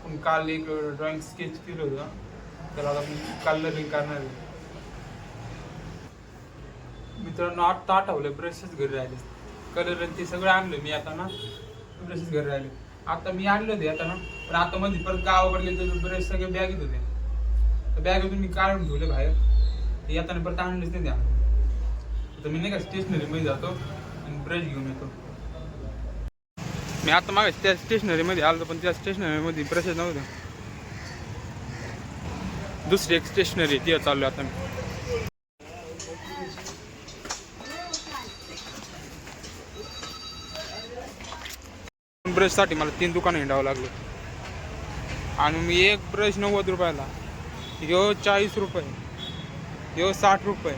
आपण काल एक ड्रॉइंग स्केच केलं होतं, त्याला आता आपण कलरिंग करणार आहे. मित्रांनो आता आठवलं ब्रशेस घरी राहिले, कलर ते सगळं आणलं मी आता ना, ब्रशेस घरी राहिले. आता मी आणलं होते आता ना, पण आता मध्ये परत गावाकडे गेले तर ब्रश सगळे बॅगेत होते, तर बॅगेतून मी काढून ठेवले बाहेर, ते येताना परत आणलेच नाही द्या. तर मी नाही का स्टेशनरीमध्ये जातो आणि ब्रश घेऊन येतो. मी आता मागे त्या स्टेशनरीमध्ये आलो, पण त्या स्टेशनरीमध्ये ब्रशेस नव्हते. दुसरी एक स्टेशनरी ती चालू आता मी. ब्रशसाठी मला 3 दुकानं हिंडावं लागलं, आणि मी एक ब्रश 90 रुपयाला, ह्यो 40 रुपये, ह्यो 60 रुपये,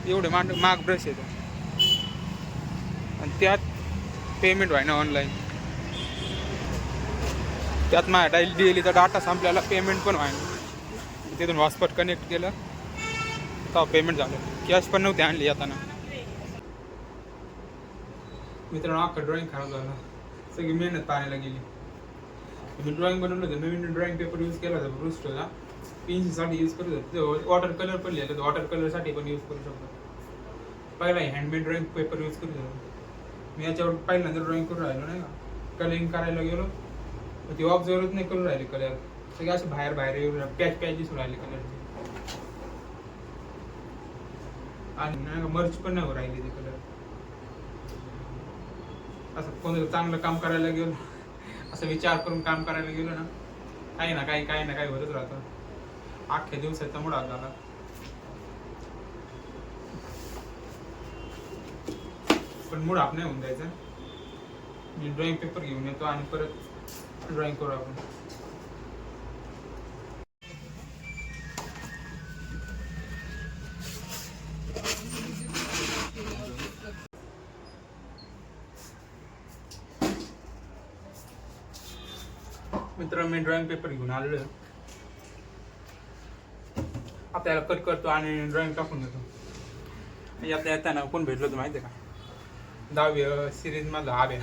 एवढे महाग ब्रश येतो. आणि त्यात पेमेंट व्हाय ना ऑनलाईन, त्यात माझ्या डेलीचा डाटा संपल्याला पेमेंट पण व्हायना. तिथून हॉटस्पॉट कनेक्ट केलं तेव्हा पेमेंट झालं. कॅश पण नव्हती आणली येताना. मित्रांनो अख्खा ड्रॉइंग खराब झाला, सगळी मेहनत पाहायला गेली. मी ड्रॉइंग बनवलं होतं, नवीन ड्रॉइंग पेपर यूज केला होता ब्रुस्टरचा, पेन्सिलसाठी यूज करत होतो. वॉटर कलर पण लिहिलं, वॉटर कलरसाठी पण यूज करू शकतो. पहिला हँडमेड ड्रॉइंग पेपर यूज करत होतो मी. याच्यावर पहिल्यांदा ड्रॉइंग करून राहिलो नाही का, कलरिंग करायला गेलो ते ऑब्झर्वच नाही करून राहिले कलर, सगळे असे बाहेर बाहेर येऊन पॅच दिसून राहिले कलरचे, आणि नाही का मर्च पण नाही राहिले ते कलर. असं कोणाला चांगलं काम करायला गेलो, असं विचार करून काम करायला गेलो ना, काही ना काही होतच राहतं. अख्ख्या दिवसाचा मुडा झाला. पण मूड आप नाही होऊन जायचं. मी ड्रॉइंग पेपर घेऊन येतो आणि परत ड्रॉइंग करू आपण. मित्र मी ड्रॉइंग पेपर घेऊन आलेलो, आपल्याला कट करतो आणि ड्रॉइंग टाकून देतो. आपल्या येताना कोण भेटलो होतं माहिती आहे का, 10वी सिरीज मधला आभ्या,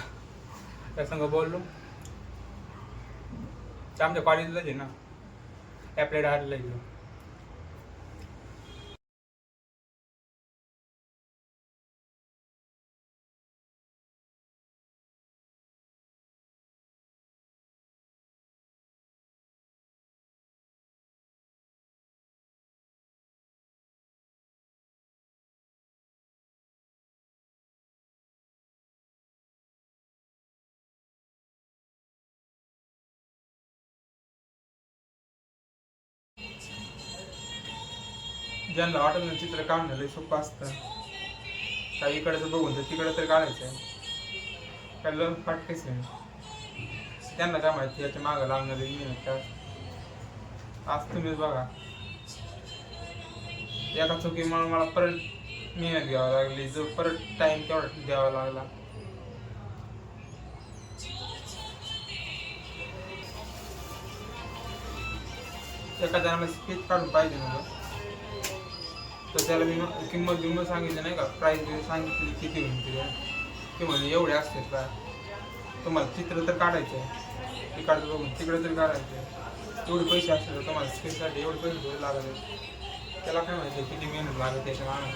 त्या संग बोललो. आमच्या कॉलेजलाच आहे ना, ॲप्लाइड आर्टला गेलो. ज्यांना वाटत ना चित्र काढणं सोपं असतं, काही इकडचं बघून तर तिकडं तर काढायचं आहे, त्याला प्रॅक्टिस आहे. त्यांना काय माहिती याच्या मागं लागणार मेहनत काय. आज तुम्हीच बघा, एका चुकीमुळे मला परत मेहनत घ्यावं लागली, जो परत टाइम तेवढा द्यावा लागला. एखाद्याला स्केच काढून पाहिजे नव्हतं, तर त्याला मी किंमत सांगितली नाही का, प्राईस सांगितली किती होईल ते म्हणजे एवढे असते काय. तुम्हाला चित्र तर काढायचं आहे, तिकडचं बघून तिकडे तरी काढायचं आहे, एवढे पैसे असले तर तुम्हाला स्केचसाठी एवढे पैसे लागत. त्याला काय माहिती किती मेहनत लागत त्याच्या माणूस.